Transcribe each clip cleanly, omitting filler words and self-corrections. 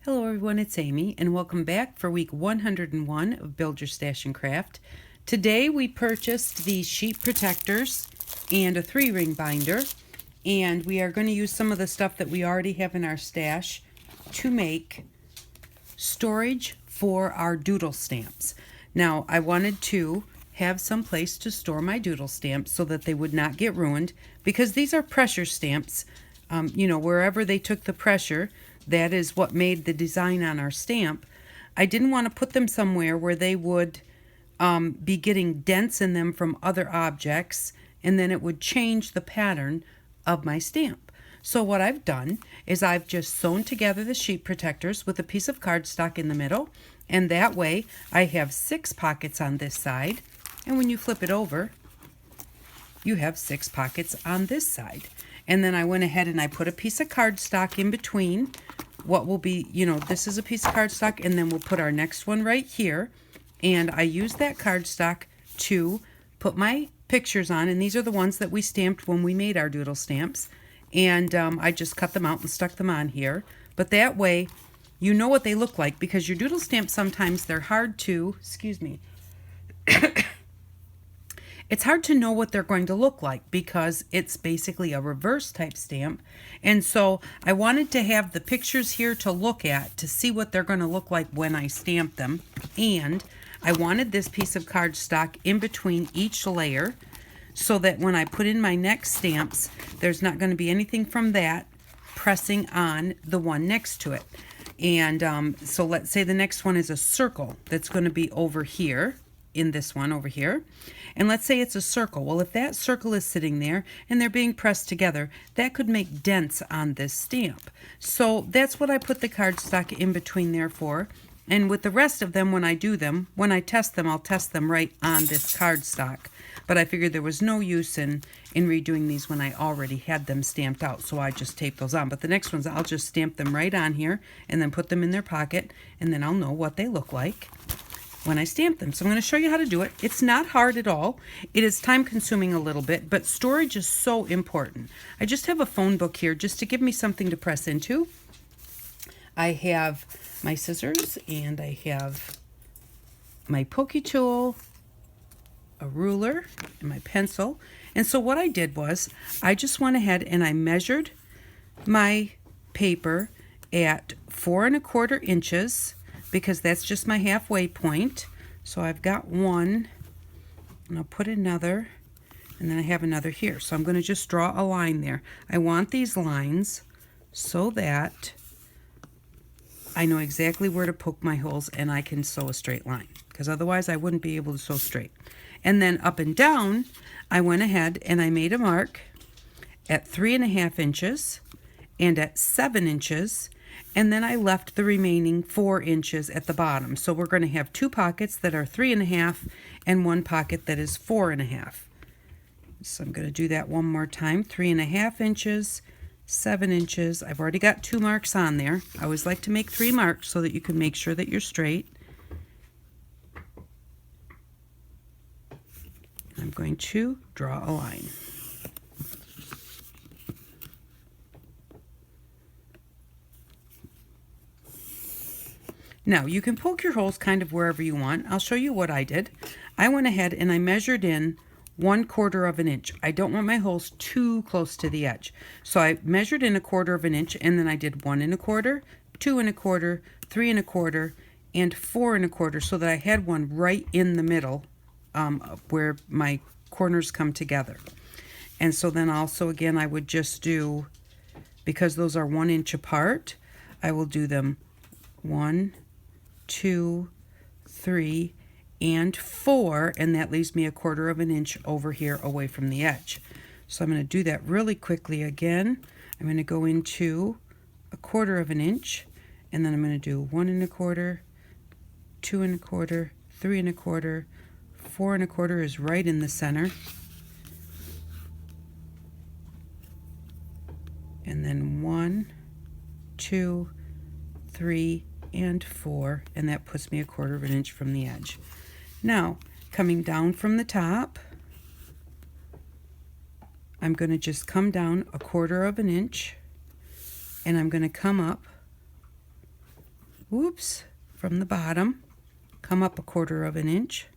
Hello everyone, it's Amy and welcome back for week 101 of Build Your Stash and Craft. Today we purchased these sheet protectors and a 3-ring binder, and we are going to use some of the stuff that we already have in our stash to make storage for our doodle stamps. Now I wanted to have some place to store my doodle stamps so that they would not get ruined, because these are pressure stamps. Wherever they took the pressure, that is what made the design on our stamp. I didn't want to put them somewhere where they would be getting dents in them from other objects, and then it would change the pattern of my stamp. So what I've done is I've just sewn together the sheet protectors with a piece of cardstock in the middle, and that way I have 6 pockets on this side, and when you flip it over, you have 6 pockets on this side. And then I went ahead and I put a piece of cardstock in between what will be, this is a piece of cardstock, and then we'll put our next one right here. And I used that cardstock to put my pictures on, and these are the ones that we stamped when we made our doodle stamps. And I just cut them out and stuck them on here. But that way, you know what they look like, because your doodle stamps, sometimes they're hard to, it's hard to know what they're going to look like because it's basically a reverse type stamp. And so I wanted to have the pictures here to look at to see what they're going to look like when I stamp them. And I wanted this piece of cardstock in between each layer so that when I put in my next stamps, there's not going to be anything from that pressing on the one next to it. And so let's say the next one is a circle that's going to be over here, in this one over here. And let's say it's a circle. Well, if that circle is sitting there and they're being pressed together, that could make dents on this stamp. So that's what I put the cardstock in between there for. And with the rest of them, when I do them, when I test them, I'll test them right on this cardstock. But I figured there was no use in redoing these when I already had them stamped out, so I just taped those on. But the next ones, I'll just stamp them right on here and then put them in their pocket, and then I'll know what they look like when I stamp them. So I'm going to show you how to do it. It's not hard at all. It is time consuming a little bit, but storage is so important. I just have a phone book here just to give me something to press into. I have my scissors, and I have my pokey tool, a ruler, and my pencil. And so what I did was I just went ahead and I measured my paper at 4 1/4 inches, because that's just my halfway point. So I've got one, and I'll put another, and then I have another here. So I'm going to just draw a line there. I want these lines so that I know exactly where to poke my holes and I can sew a straight line, because otherwise I wouldn't be able to sew straight. And then up and down, I went ahead and I made a mark at 3 1/2 inches and at 7 inches. And then I left the remaining 4 inches at the bottom. So we're going to have 2 pockets that are 3 1/2 and 1 pocket that is 4 1/2. So I'm going to do that one more time. 3 1/2 inches, 7 inches. I've already got 2 marks on there. I always like to make 3 marks so that you can make sure that you're straight. I'm going to draw a line. Now, you can poke your holes kind of wherever you want. I'll show you what I did. I went ahead and I measured in 1/4 inch. I don't want my holes too close to the edge. So I measured in 1/4 inch, and then I did 1 1/4, 2 1/4, 3 1/4, and 4 1/4, so that I had one right in the middle where my corners come together. And so then also, again, I would just do, because those are 1 inch apart, I will do them 1, 2, 3, and 4, and that leaves me 1/4 inch over here away from the edge. So I'm going to do that really quickly again. I'm going to go into 1/4 inch, and then I'm going to do 1 1/4, 2 1/4, 3 1/4, 4 1/4 is right in the center, and then 1, 2, 3, and 4, and that puts me 1/4 inch from the edge. Now, coming down from the top, I'm going to just come down 1/4 inch, and I'm going to come up whoops, from the bottom, come up 1/4 of an inch.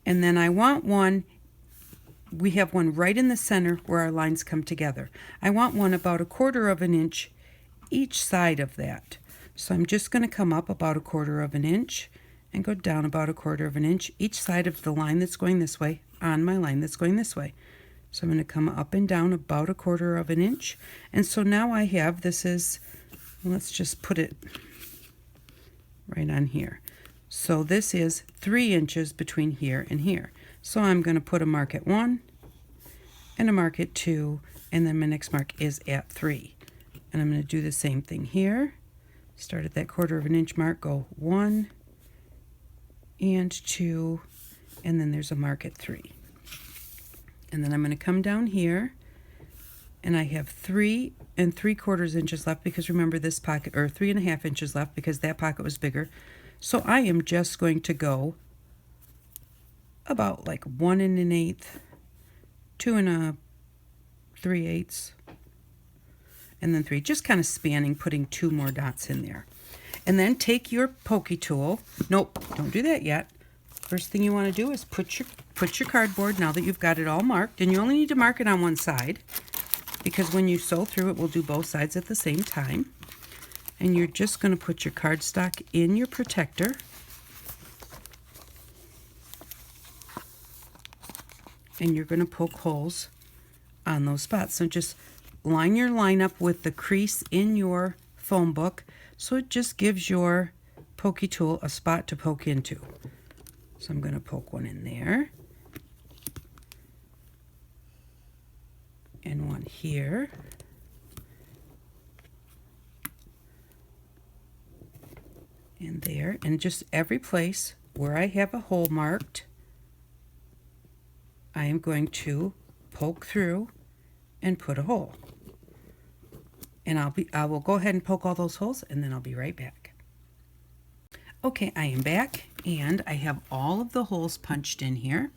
And then I want one, we have one right in the center where our lines come together. I want one about 1/4 of an inch each side of that. So I'm just going to come up about 1/4 of an inch and go down about 1/4 of an inch each side of the line that's going this way on my line that's going this way. So I'm going to come up and down about 1/4 of an inch. And so now I have, this is, let's just put it right on here. So this is 3 inches between here and here. So I'm going to put a mark at 1 and a mark at 2, and then my next mark is at 3. And I'm going to do the same thing here. Start at that 1/4 of an inch mark, go 1 and 2, and then there's a mark at 3. And then I'm going to come down here, and I have 3 3/4 inches left, because remember this pocket, or 3 1/2 inches left because that pocket was bigger. So I am just going to go about like 1 1/8, 2 3/8, and then 3, just kind of spanning, putting 2 more dots in there. And then take your pokey tool. Nope, don't do that yet. First thing you want to do is put your cardboard, now that you've got it all marked, and you only need to mark it on one side, because when you sew through it, we'll do both sides at the same time. And you're just going to put your cardstock in your protector. And you're going to poke holes on those spots. So just line your line up with the crease in your foam book, so it just gives your pokey tool a spot to poke into. So I'm going to poke one in there, and one here, and there, and just every place where I have a hole marked, I am going to poke through and put a hole. And I will go ahead and poke all those holes, and then I'll be right back. Okay, I am back, and I have all of the holes punched in here.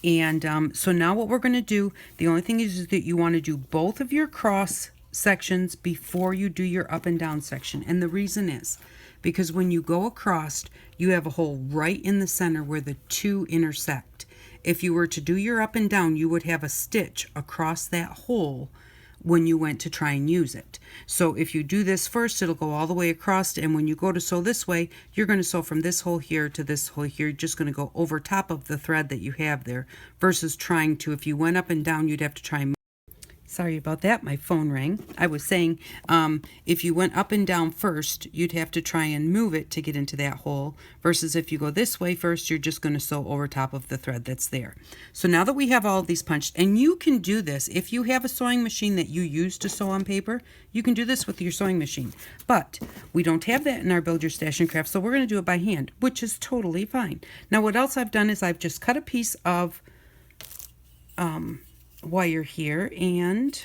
And so now what we're going to do, the only thing is that you want to do both of your cross sections before you do your up and down section. And the reason is because when you go across, you have a hole right in the center where the two intersect. If you were to do your up and down, you would have a stitch across that hole when you went to try and use it. So if you do this first, it'll go all the way across, and when you go to sew this way, you're going to sew from this hole here to this hole here. You're just going to go over top of the thread that you have there, versus trying to, if you went up and down, you'd have to try and sorry about that, my phone rang. I was saying, if you went up and down first, you'd have to try and move it to get into that hole, versus if you go this way first, you're just going to sew over top of the thread that's there. So now that we have all of these punched, and you can do this, if you have a sewing machine that you use to sew on paper, you can do this with your sewing machine. But we don't have that in our Build Your Stash and Craft, so we're going to do it by hand, which is totally fine. Now what else I've done is I've just cut a piece of wire here, and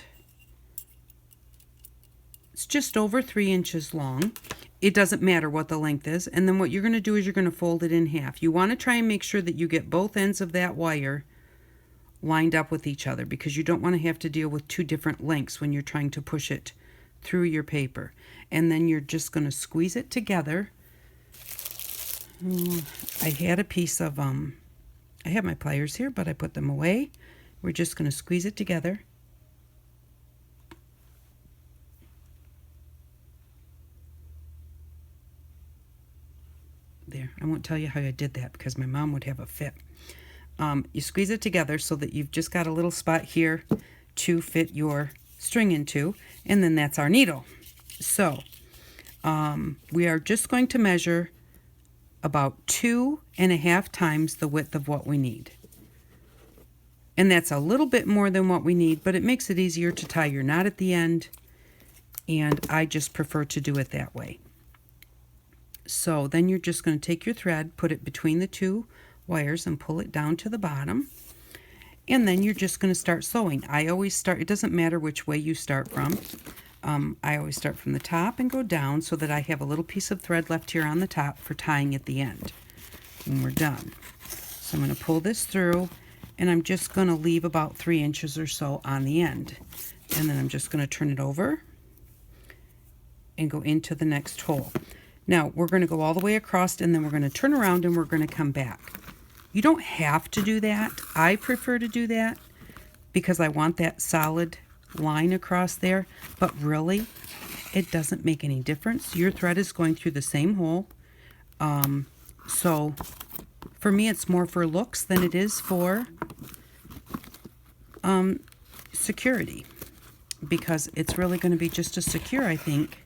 it's just over 3 inches long. It doesn't matter what the length is. And then what you're going to do is you're going to fold it in half. You want to try and make sure that you get both ends of that wire lined up with each other, because you don't want to have to deal with two different lengths when you're trying to push it through your paper. And then you're just going to squeeze it together. I had a piece of I have my pliers here, but I put them away. We're just going to squeeze it together. There, I won't tell you how I did that because my mom would have a fit. You squeeze it together so that you've just got a little spot here to fit your string into, and then that's our needle. So we are just going to measure about 2.5 times the width of what we need. And that's a little bit more than what we need, but it makes it easier to tie your knot at the end, and I just prefer to do it that way. So then you're just going to take your thread, put it between the two wires, and pull it down to the bottom. And then you're just going to start sewing. I always start, it doesn't matter which way you start from. I always start from the top and go down so that I have a little piece of thread left here on the top for tying at the end when we're done. So I'm going to pull this through, and I'm just going to leave about 3 inches or so on the end. And then I'm just going to turn it over and go into the next hole. Now we're going to go all the way across, and then we're going to turn around and we're going to come back. You don't have to do that. I prefer to do that because I want that solid line across there, but really it doesn't make any difference. Your thread is going through the same hole. So for me, it's more for looks than it is for security, because it's really going to be just as secure, I think,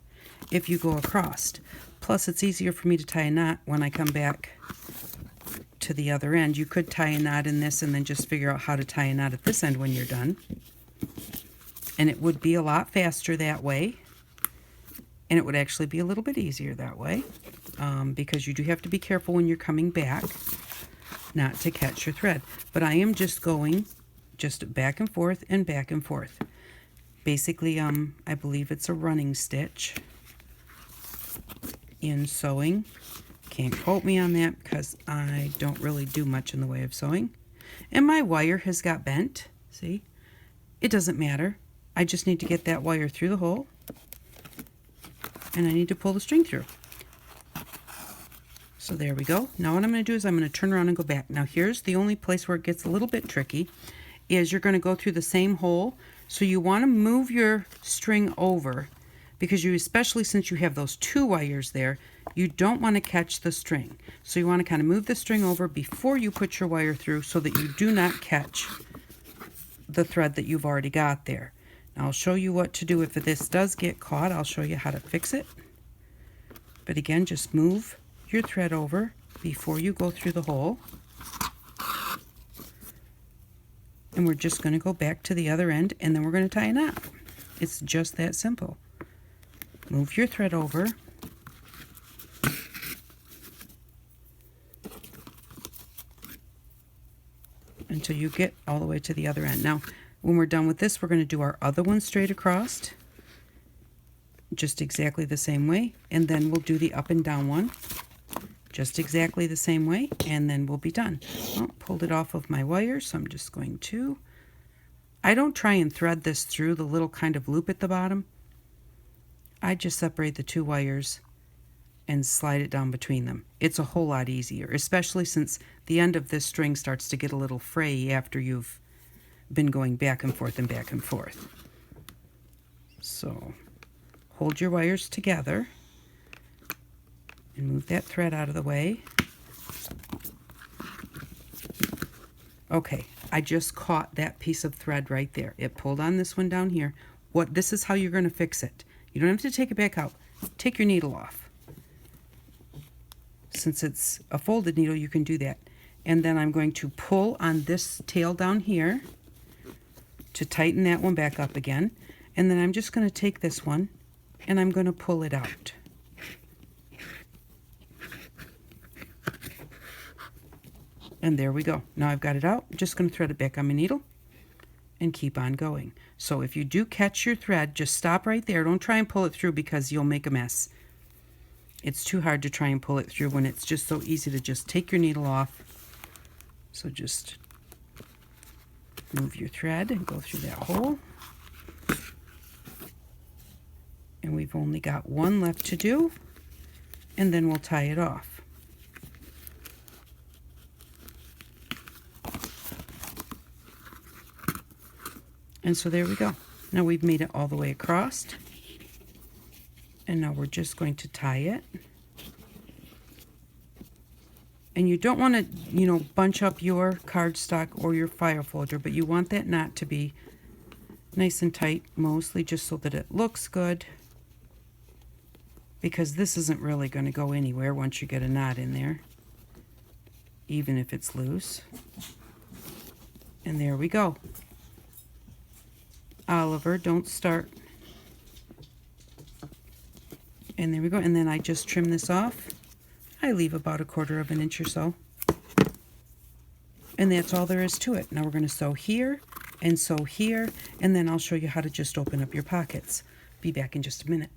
if you go across. Plus, it's easier for me to tie a knot when I come back to the other end. You could tie a knot in this and then just figure out how to tie a knot at this end when you're done. And it would be a lot faster that way. And it would actually be a little bit easier that way, because you do have to be careful when you're coming back not to catch your thread. But I am just going just back and forth and back and forth. Basically, I believe it's a running stitch in sewing. Can't quote me on that because I don't really do much in the way of sewing. And my wire has got bent. See? It doesn't matter. I just need to get that wire through the hole, and I need to pull the string through. So there we go. Now what I'm going to do is I'm going to turn around and go back. Now here's the only place where it gets a little bit tricky, is you're going to go through the same hole. So you want to move your string over, because you, especially since you have those two wires there, you don't want to catch the string. So you want to kind of move the string over before you put your wire through so that you do not catch the thread that you've already got there. Now I'll show you what to do if this does get caught. I'll show you how to fix it. But again, just move your thread over before you go through the hole. And we're just going to go back to the other end, and then we're going to tie a knot. It's just that simple. Move your thread over. Until you get all the way to the other end. Now, when we're done with this, we're going to do our other one straight across, just exactly the same way, and then we'll do the up and down one just exactly the same way, and then we'll be done. Well, pulled it off of my wire, so I'm just going to, I don't try and thread this through the little kind of loop at the bottom. I just separate the two wires and slide it down between them. It's a whole lot easier, especially since the end of this string starts to get a little fray after you've been going back and forth and back and forth. So hold your wires together and move that thread out of the way. Okay, I just caught that piece of thread right there. It pulled on this one down here. This is how you're going to fix it. You don't have to take it back out. Take your needle off. Since it's a folded needle, you can do that. And then I'm going to pull on this tail down here to tighten that one back up again. And then I'm just going to take this one and I'm going to pull it out. And there we go. Now I've got it out. I'm just going to thread it back on my needle and keep on going. So if you do catch your thread, just stop right there. Don't try and pull it through because you'll make a mess. It's too hard to try and pull it through when it's just so easy to just take your needle off. So just move your thread and go through that hole. And we've only got one left to do, and then we'll tie it off. And so there we go. Now we've made it all the way across. And now we're just going to tie it. And you don't want to, bunch up your cardstock or your file folder, but you want that knot to be nice and tight, mostly just so that it looks good. Because this isn't really going to go anywhere once you get a knot in there, even if it's loose. And there we go. Oliver, don't start. And there we go. And then I just trim this off. I leave about 1/4 of an inch or so. And that's all there is to it. Now we're going to sew here and sew here, and then I'll show you how to just open up your pockets. Be back in just a minute.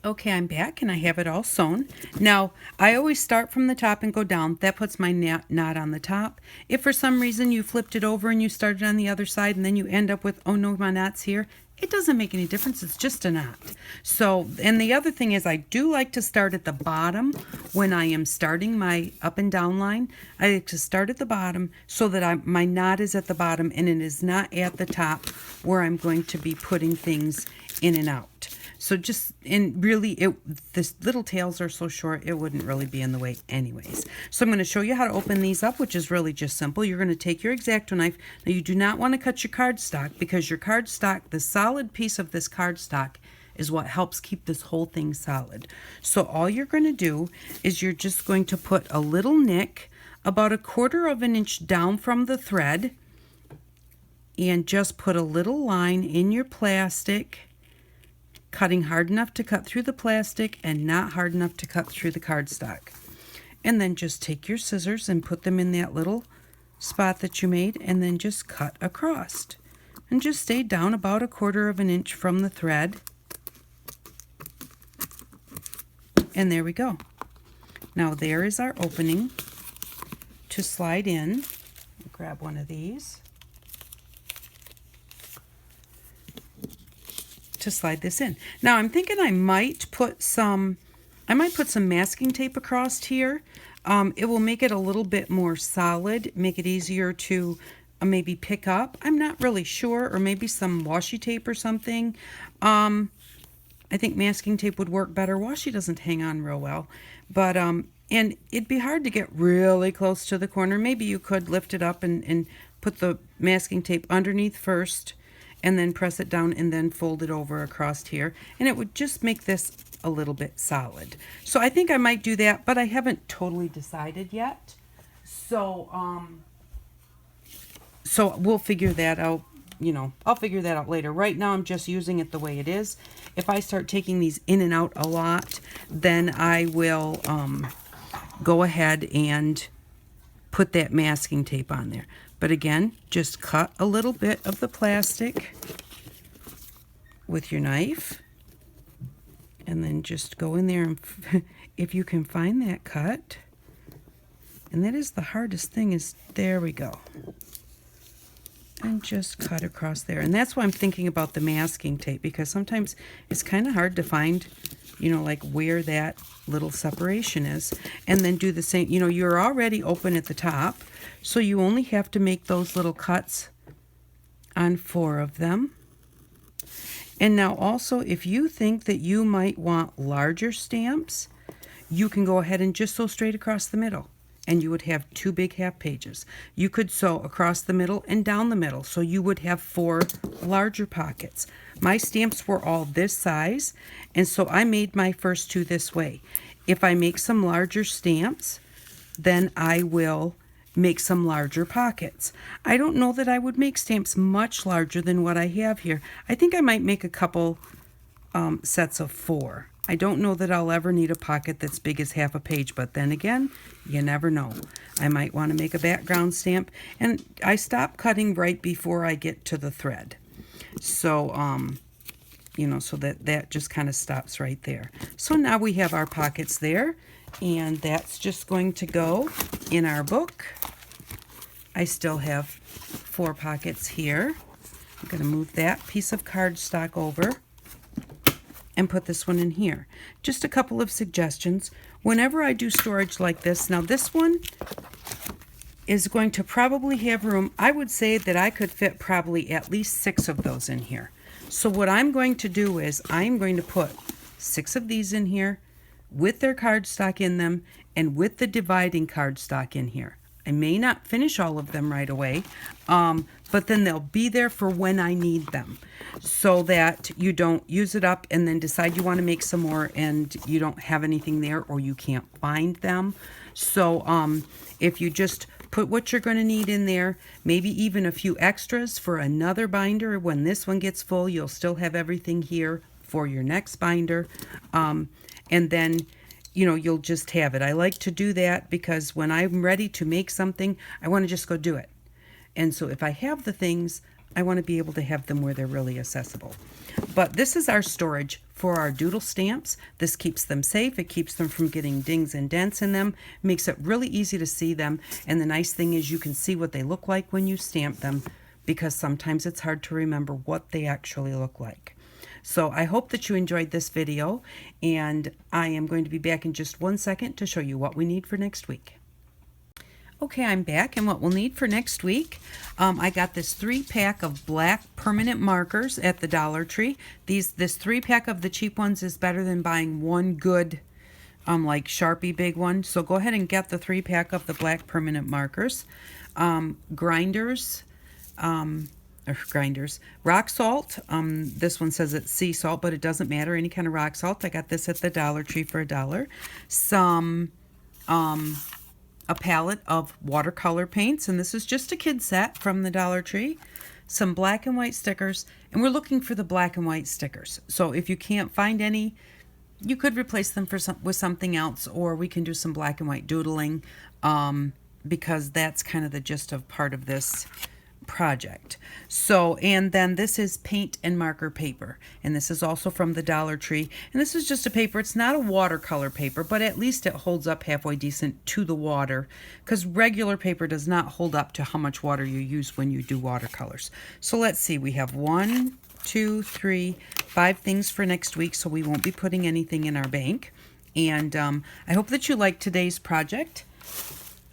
Okay, I'm back and I have it all sewn. Now, I always start from the top and go down. That puts my knot on the top. If for some reason you flipped it over and you started on the other side and then you end up with, oh no, my knot's here, it doesn't make any difference. It's just a knot. So, and the other thing is I do like to start at the bottom when I am starting my up and down line. I like to start at the bottom so that my knot is at the bottom and it is not at the top where I'm going to be putting things in and out. So just, and really, the little tails are so short, it wouldn't really be in the way anyways. So I'm going to show you how to open these up, which is really just simple. You're going to take your X-Acto knife. Now you do not want to cut your cardstock because your cardstock, the solid piece of this cardstock, is what helps keep this whole thing solid. So all you're going to do is you're just going to put a little nick about 1/4 of an inch down from the thread and just put a little line in your plastic, cutting hard enough to cut through the plastic and not hard enough to cut through the cardstock. And then just take your scissors and put them in that little spot that you made and then just cut across. And just stay down about 1/4 of an inch from the thread. And there we go. Now there is our opening to slide in. Grab one of these to slide this in. Now I'm thinking I might put some masking tape across here. It will make it a little bit more solid, make it easier to maybe pick up. I'm not really sure, or maybe some washi tape or something. I think masking tape would work better. Washi doesn't hang on real well, but and it'd be hard to get really close to the corner. Maybe you could lift it up and put the masking tape underneath first and then press it down and then fold it over across here, and it would just make this a little bit solid. So I think I might do that, but I haven't totally decided yet. So so we'll figure that out. You know, I'll figure that out later. Right now I'm just using it the way it is. If I start taking these in and out a lot, then I will go ahead and put that masking tape on there. But again, just cut a little bit of the plastic with your knife and then just go in there and if you can find that cut. And that is the hardest thing, is there we go. And just cut across there. And that's why I'm thinking about the masking tape, because sometimes it's kind of hard to find, you know, like where that little separation is. And then do the same, you know, you're already open at the top, so you only have to make those little cuts on 4 of them. And now also, if you think that you might want larger stamps, you can go ahead and just sew straight across the middle, and you would have 2 big half pages. You could sew across the middle and down the middle, so you would have 4 larger pockets. My stamps were all this size, and so I made my first 2 this way. If I make some larger stamps, then I will make some larger pockets. I don't know that I would make stamps much larger than what I have here. I think I might make a couple sets of 4. I don't know that I'll ever need a pocket that's big as half a page, but then again, you never know. I might want to make a background stamp, and I stop cutting right before I get to the thread. So, you know, so that just kind of stops right there. So now we have our pockets there, and that's just going to go in our book. I still have 4 pockets here. I'm going to move that piece of cardstock over and put this one in here. Just a couple of suggestions. Whenever I do storage like this, now this one is going to probably have room. I would say that I could fit probably at least 6 of those in here. So what I'm going to do is I'm going to put 6 of these in here with their cardstock in them and with the dividing cardstock in here. I may not finish all of them right away, but then they'll be there for when I need them, so that you don't use it up and then decide you want to make some more and you don't have anything there, or you can't find them. So if you just put what you're going to need in there, maybe even a few extras for another binder. When this one gets full, you'll still have everything here for your next binder. And then, you know, you'll just have it. I like to do that because when I'm ready to make something, I want to just go do it. And so if I have the things, I want to be able to have them where they're really accessible. But this is our storage for our doodle stamps. This keeps them safe. It keeps them from getting dings and dents in them. Makes it really easy to see them. And the nice thing is you can see what they look like when you stamp them, because sometimes it's hard to remember what they actually look like. So I hope that you enjoyed this video, and I am going to be back in just 1 second to show you what we need for next week. Okay, I'm back, and what we'll need for next week, I got this 3-pack of black permanent markers at the Dollar Tree. This 3-pack of the cheap ones is better than buying one good like Sharpie big one. So go ahead and get the 3-pack of the black permanent markers. Grinders, rock salt. This one says it's sea salt, but it doesn't matter, any kind of rock salt. I got this at the Dollar Tree for $1. Some a palette of watercolor paints, and this is just a kid set from the Dollar Tree. Some black and white stickers, and we're looking for the black and white stickers. So if you can't find any, you could replace them with something else, or we can do some black and white doodling, because that's kind of the gist of part of this project. So, and then this is paint and marker paper, and this is also from the Dollar Tree, and this is just a paper. It's not a watercolor paper, but at least it holds up halfway decent to the water, because regular paper does not hold up to how much water you use when you do watercolors. So let's see, we have 1, 2, 3, 5 things for next week, so we won't be putting anything in our bank. And I hope that you liked today's project.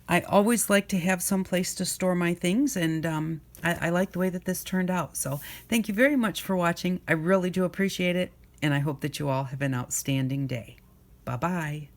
I always like to have some place to store my things, and I like the way that this turned out. So thank you very much for watching. I really do appreciate it, and I hope that you all have an outstanding day. Bye-bye.